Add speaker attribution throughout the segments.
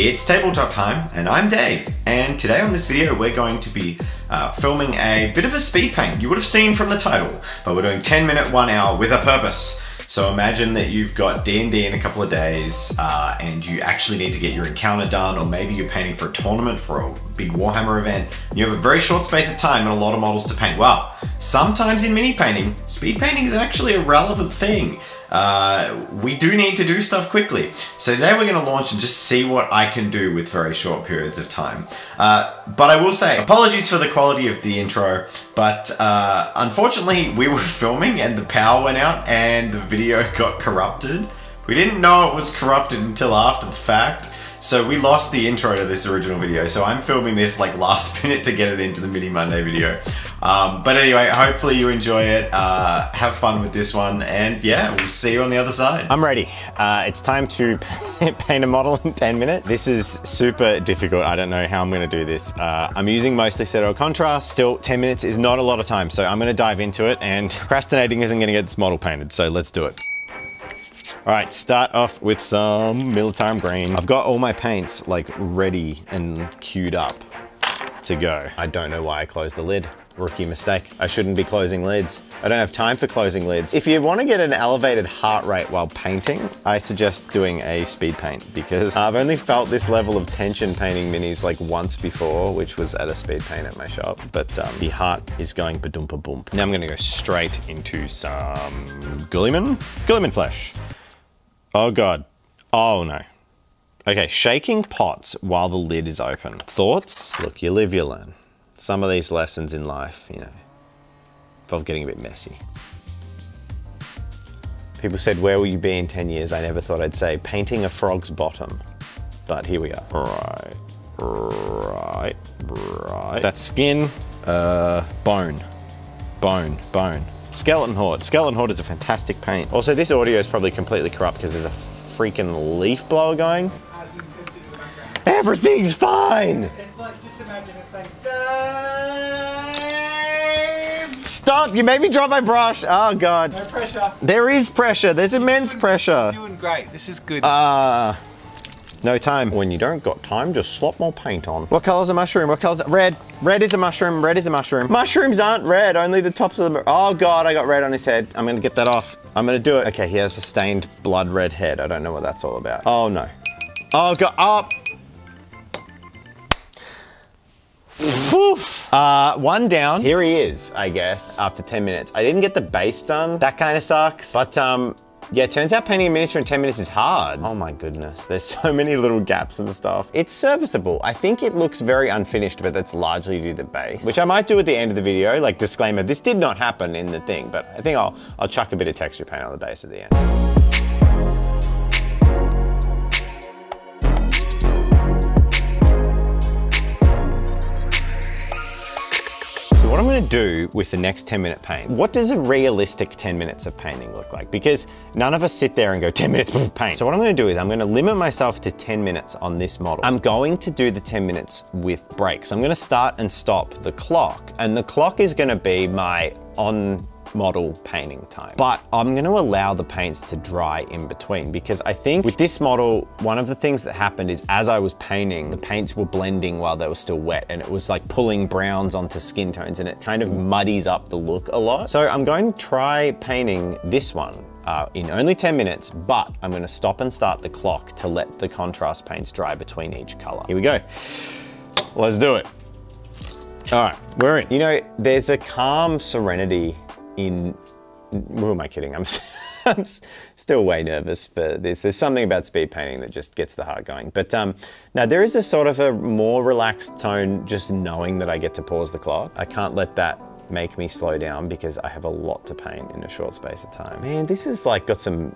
Speaker 1: It's tabletop time, and I'm Dave, and today on this video we're going to be filming a bit of a speed paint. You would have seen from the title, but we're doing 10-minute 1 hour with a purpose. So imagine that you've got D&D in a couple of days and you actually need to get your encounter done, or maybe you're painting for a tournament, for a big Warhammer event, and you have a very short space of time and a lot of models to paint. Well, sometimes in mini painting, speed painting is actually a relevant thing. We do need to do stuff quickly. So today we're going to launch and just see what I can do with very short periods of time. But I will say, apologies for the quality of the intro, but unfortunately we were filming and the power went out and the video got corrupted. We didn't know it was corrupted until after the fact. So we lost the intro to this original video. So I'm filming this like last minute to get it into the Mini Monday video. But anyway, hopefully you enjoy it. Have fun with this one. And yeah, we'll see you on the other side.
Speaker 2: I'm ready. It's time to paint a model in 10 minutes. This is super difficult. I don't know how I'm gonna do this. I'm using mostly zero contrast. Still, 10 minutes is not a lot of time. So I'm gonna dive into it, and procrastinating isn't gonna get this model painted. So let's do it. All right, start off with some Militarum green. I've got all my paints like ready and queued up to go. I don't know why I closed the lid. Rookie mistake. I shouldn't be closing lids. I don't have time for closing lids. If you want to get an elevated heart rate while painting, I suggest doing a speed paint, because I've only felt this level of tension painting minis like once before, which was at a speed paint at my shop. But the heart is going ba-doom-ba-boom. Now I'm gonna go straight into some Gulliman flesh. Oh God, oh no. Okay, shaking pots while the lid is open. Thoughts? Look, you live, you learn. Some of these lessons in life, you know, involve getting a bit messy. People said, where will you be in 10 years? I never thought I'd say painting a frog's bottom, but here we are. Right. That's skin, bone. Skeleton Horde. Skeleton Horde is a fantastic paint. Also, this audio is probably completely corrupt because there's a freaking leaf blower going. Everything's fine!
Speaker 3: It's like, just imagine it's like, Dave!
Speaker 2: Stop! You made me drop my brush! Oh God.
Speaker 3: No pressure.
Speaker 2: There is pressure. There's immense pressure.
Speaker 3: You're doing great. This is good.
Speaker 2: No time. When you don't got time, just slop more paint on. What color's a mushroom? What color's red? Red is a mushroom. Red is a mushroom. Mushrooms aren't red, only the tops of the... Oh God, I got red on his head. I'm gonna get that off. I'm gonna do it. Okay, he has a stained blood red head. I don't know what that's all about. Oh no. Oh God, oh! One down. Here he is, I guess, after 10 minutes. I didn't get the base done. That kind of sucks. But yeah, it turns out painting a miniature in 10 minutes is hard. Oh my goodness, there's so many little gaps and stuff. It's serviceable. I think it looks very unfinished, but that's largely due to the base, which I might do at the end of the video. Like, disclaimer, this did not happen in the thing, but I think I'll chuck a bit of texture paint on the base at the end. What I'm gonna do with the next 10-minute paint, what does a realistic 10 minutes of painting look like? Because none of us sit there and go 10 minutes of paint. So what I'm gonna do is I'm gonna limit myself to 10 minutes on this model. I'm going to do the 10 minutes with breaks. I'm gonna start and stop the clock, and the clock is gonna be my on model painting time. But I'm going to allow the paints to dry in between, because I think with this model, one of the things that happened is as I was painting, the paints were blending while they were still wet, and it was like pulling browns onto skin tones, and it kind of muddies up the look a lot. So I'm going to try painting this one in only 10 minutes, but I'm going to stop and start the clock to let the contrast paints dry between each color. Here we go. Let's do it. All right, we're in. You know, there's a calm serenity in, who am I kidding? I'm still way nervous for this. There's something about speed painting that just gets the heart going. But now there is a sort of a more relaxed tone just knowing that I get to pause the clock. I can't let that make me slow down because I have a lot to paint in a short space of time. Man, this is like got some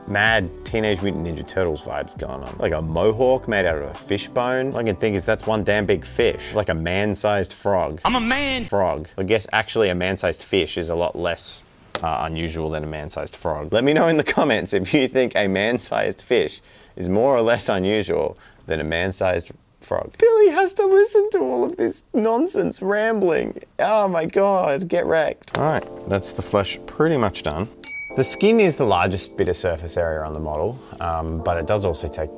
Speaker 2: mad Teenage Mutant Ninja Turtles vibes going on. Like a mohawk made out of a fish bone. All I can think is that's one damn big fish. Like a man-sized frog. I'm a man! Frog. I guess actually a man-sized fish is a lot less unusual than a man-sized frog. Let me know in the comments if you think a man-sized fish is more or less unusual than a man-sized frog. Billy has to listen to all of this nonsense rambling. Oh my God, get wrecked. All right, that's the flesh pretty much done. The skin is the largest bit of surface area on the model, but it does also take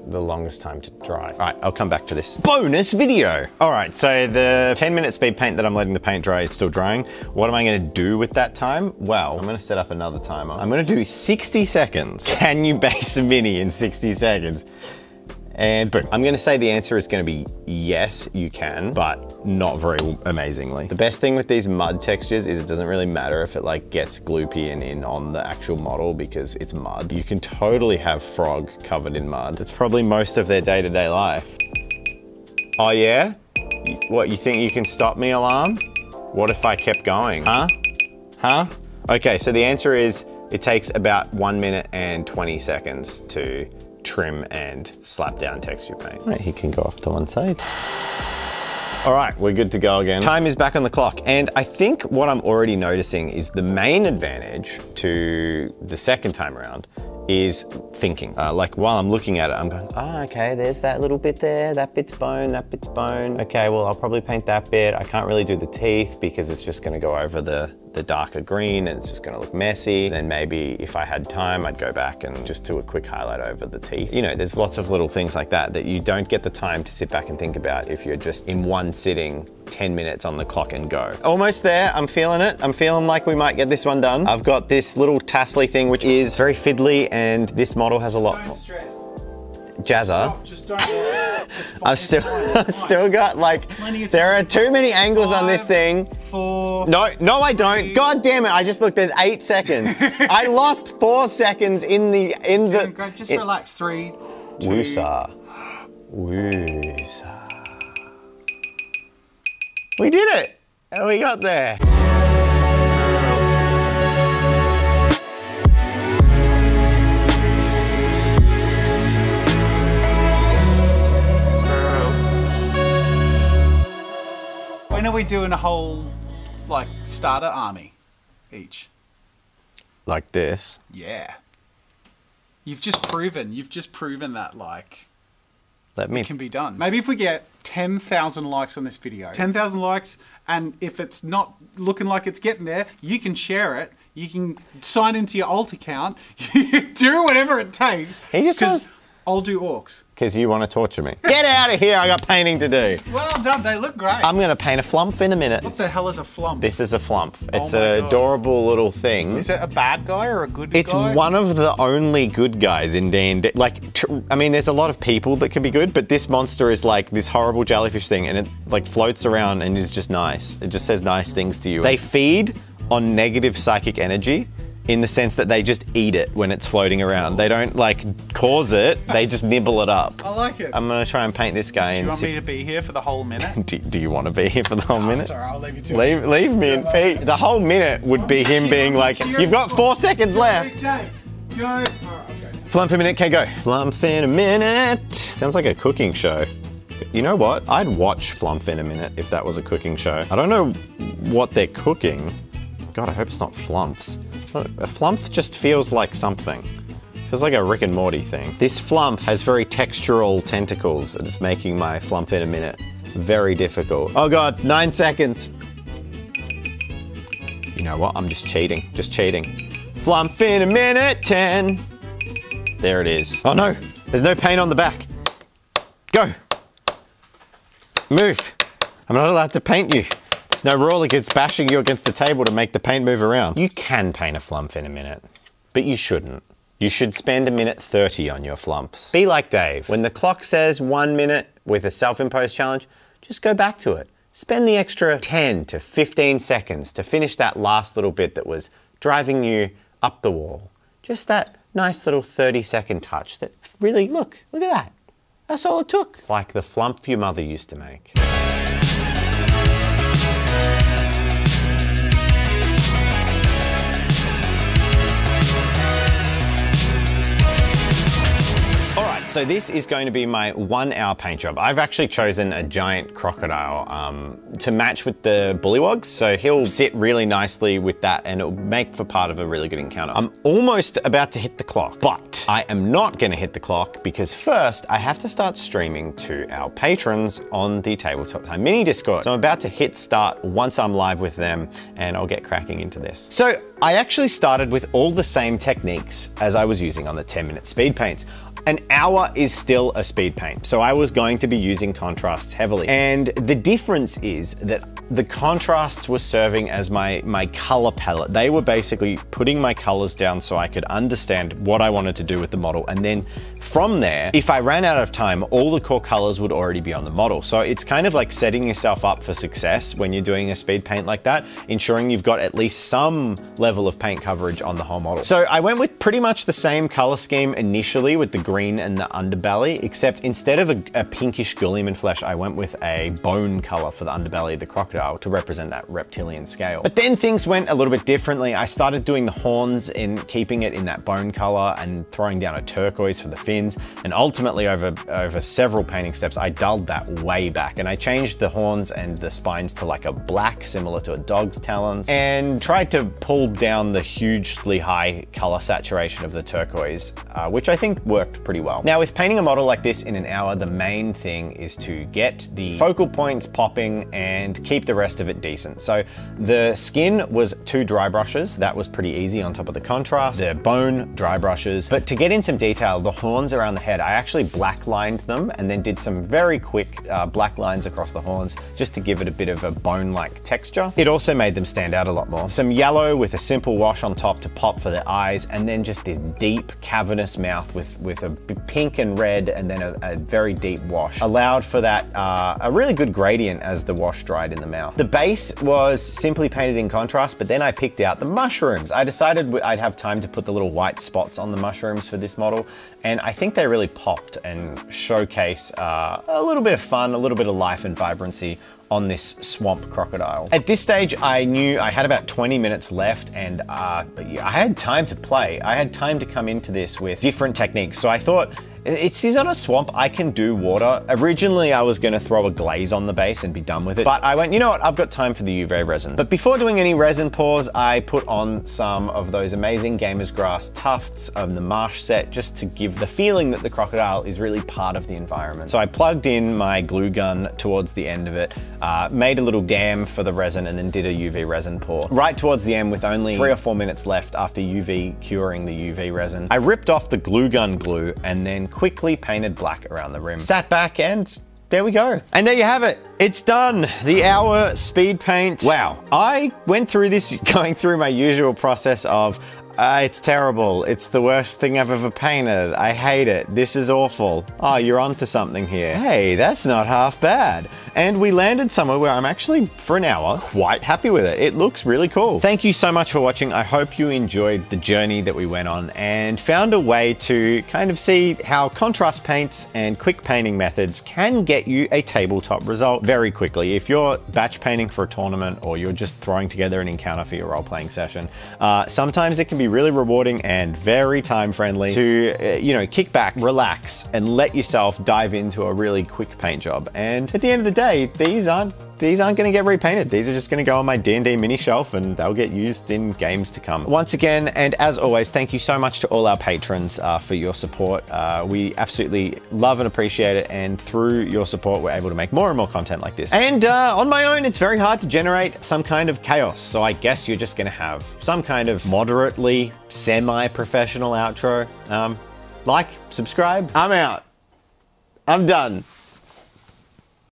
Speaker 2: the longest time to dry. All right, I'll come back to this. Bonus video. All right, so the 10-minute speed paint that I'm letting the paint dry is still drying. What am I gonna do with that time? Well, I'm gonna set up another timer. I'm gonna do 60 seconds. Can you base a mini in 60 seconds? And boom. I'm gonna say the answer is gonna be yes, you can, but not very amazingly. The best thing with these mud textures is it doesn't really matter if it like gets gloopy and in on the actual model because it's mud. You can totally have frog covered in mud. It's probably most of their day-to-day life. Oh yeah? What, you think you can stop me, alarm? What if I kept going? Huh? Huh? Okay, so the answer is it takes about 1 minute and 20 seconds to trim and slap down texture paint. All right, he can go off to one side. All right, we're good to go again. Time is back on the clock. And I think what I'm already noticing is the main advantage to the second time around is thinking. Like while I'm looking at it, I'm going, oh, okay, there's that little bit there, that bit's bone, that bit's bone. Okay, well, I'll probably paint that bit. I can't really do the teeth because it's just gonna go over the darker green and it's just gonna look messy. Then maybe if I had time, I'd go back and just do a quick highlight over the teeth. You know, there's lots of little things like that that you don't get the time to sit back and think about if you're just in one sitting, 10 minutes on the clock and go. Almost there, I'm feeling it. I'm feeling like we might get this one done. I've got this little tassely thing, which is very fiddly, and this model has a lot.
Speaker 3: Don't stress.
Speaker 2: Jazza.
Speaker 3: Stop, just don't.
Speaker 2: I've still got like, there are too many angles on this thing.
Speaker 3: 4.
Speaker 2: No, I don't. God damn it, I just looked, there's 8 seconds. I lost 4 seconds in the.
Speaker 3: Just relax. 3, 2.
Speaker 2: Woosah. Woosah. We did it! And we got there.
Speaker 3: When are we doing a whole, like, starter army each?
Speaker 2: Like this?
Speaker 3: Yeah. You've just proven that, like, it can be done. Maybe if we get 10,000 likes on this video, 10,000 likes, and if it's not looking like it's getting there, you can share it. You can sign into your alt account. Do whatever it takes. Because I'll do orcs.
Speaker 2: Because you want to torture me. Get out of here, I got painting to do.
Speaker 3: Well done, they look great.
Speaker 2: I'm gonna paint a flump in a minute.
Speaker 3: What the hell is a flump?
Speaker 2: This is a flump. It's an adorable little thing.
Speaker 3: Is it a bad guy or a good guy?
Speaker 2: It's one of the only good guys in D&D. Like, I mean, there's a lot of people that can be good, but this monster is like this horrible jellyfish thing, and it like floats around and is just nice. It just says nice things to you. They feed on negative psychic energy, in the sense that they just eat it when it's floating around. They don't like cause it, they just nibble it up.
Speaker 3: I like it.
Speaker 2: I'm gonna try and paint this guy.
Speaker 3: Do you want me to be here for the whole minute?
Speaker 2: do you want to be here for the whole minute?
Speaker 3: It's alright, I'll leave you to it.
Speaker 2: Leave me in peace. The whole minute would be him being like, you've got 4 seconds left.
Speaker 3: Go. Alright, okay.
Speaker 2: Flump in a minute, okay, go. Flump in a minute. Sounds like a cooking show. You know what? I'd watch Flump in a minute if that was a cooking show. I don't know what they're cooking. God, I hope it's not flumps. A flump just feels like something. Feels like a Rick and Morty thing. This flump has very textural tentacles and it's making my flump in a minute very difficult. Oh God, 9 seconds. You know what? I'm just cheating, Flump in a minute, 10. There it is. Oh no, there's no paint on the back. Go. Move. I'm not allowed to paint you. There's no rule against bashing you against the table to make the paint move around. You can paint a flump in a minute, but you shouldn't. You should spend 1:30 on your flumps. Be like Dave. When the clock says 1 minute with a self-imposed challenge, just go back to it. Spend the extra 10 to 15 seconds to finish that last little bit that was driving you up the wall. Just that nice little 30-second touch that really, look at that. That's all it took. It's like the flump your mother used to make. So this is going to be my 1 hour paint job. I've actually chosen a giant crocodile to match with the bullywogs. So he'll sit really nicely with that and it'll make for part of a really good encounter. I'm almost about to hit the clock, but I am not gonna hit the clock because first I have to start streaming to our patrons on the Tabletop Time mini Discord. So I'm about to hit start once I'm live with them and I'll get cracking into this. So I actually started with all the same techniques as I was using on the 10-minute speed paints. An hour is still a speed paint, so I was going to be using contrasts heavily. And the difference is that the contrasts were serving as my color palette. They were basically putting my colors down so I could understand what I wanted to do with the model. And then from there, if I ran out of time, all the core colors would already be on the model. So it's kind of like setting yourself up for success when you're doing a speed paint like that, ensuring you've got at least some level of paint coverage on the whole model. So I went with pretty much the same color scheme initially with the green and the underbelly, except instead of a pinkish Gulliman flesh, I went with a bone color for the underbelly of the crocodile to represent that reptilian scale. But then things went a little bit differently. I started doing the horns and keeping it in that bone color and throwing down a turquoise for the fins. And ultimately over several painting steps, I dulled that way back and I changed the horns and the spines to like a black, similar to a dog's talons, and tried to pull down the hugely high color saturation of the turquoise, which I think worked pretty well. Now with painting a model like this in an hour, the main thing is to get the focal points popping and keep the rest of it decent. So the skin was 2 dry brushes. That was pretty easy on top of the contrast. The bone, dry brushes. But to get in some detail, the horns around the head, I actually black lined them and then did some very quick black lines across the horns just to give it a bit of a bone-like texture. It also made them stand out a lot more. Some yellow with a simple wash on top to pop for the eyes, and then just this deep cavernous mouth with a pink and red and then a very deep wash allowed for that a really good gradient as the wash dried in the mouth. The base was simply painted in contrast, but then I picked out the mushrooms. I decided I'd have time to put the little white spots on the mushrooms for this model, and I think they really popped and showcase a little bit of fun, a little bit of life and vibrancy on this swamp crocodile. At this stage, I knew I had about 20 minutes left and I had time to play. I had time to come into this with different techniques. So I thought, it's on a swamp, I can do water. Originally, I was gonna throw a glaze on the base and be done with it, but I went, you know what, I've got time for the UV resin. But before doing any resin pours, I put on some of those amazing Gamer's Grass tufts of the marsh set just to give the feeling that the crocodile is really part of the environment. So I plugged in my glue gun towards the end of it, made a little dam for the resin and then did a UV resin pour. Right towards the end with only 3 or 4 minutes left after UV curing the UV resin, I ripped off the glue gun glue and then quickly painted black around the rim. Sat back and there we go. And there you have it. It's done. The hour speed paint. Wow. I went through this going through my usual process of it's terrible. It's the worst thing I've ever painted. I hate it. This is awful. Oh, you're onto something here. Hey, that's not half bad. And we landed somewhere where I'm actually, for an hour, quite happy with it. It looks really cool. Thank you so much for watching. I hope you enjoyed the journey that we went on and found a way to kind of see how contrast paints and quick painting methods can get you a tabletop result very quickly. If you're batch painting for a tournament or you're just throwing together an encounter for your role-playing session, sometimes it can be really rewarding and very time-friendly to, you know, kick back, relax, and let yourself dive into a really quick paint job. And at the end of the day, these aren't going to get repainted. These are just going to go on my D&D mini shelf and they'll get used in games to come. Once again, and as always, thank you so much to all our patrons for your support. We absolutely love and appreciate it. And through your support, we're able to make more and more content like this. And on my own, it's very hard to generate some kind of chaos. So I guess you're just going to have some kind of moderately semi-professional outro. Like, subscribe. I'm out. I'm done.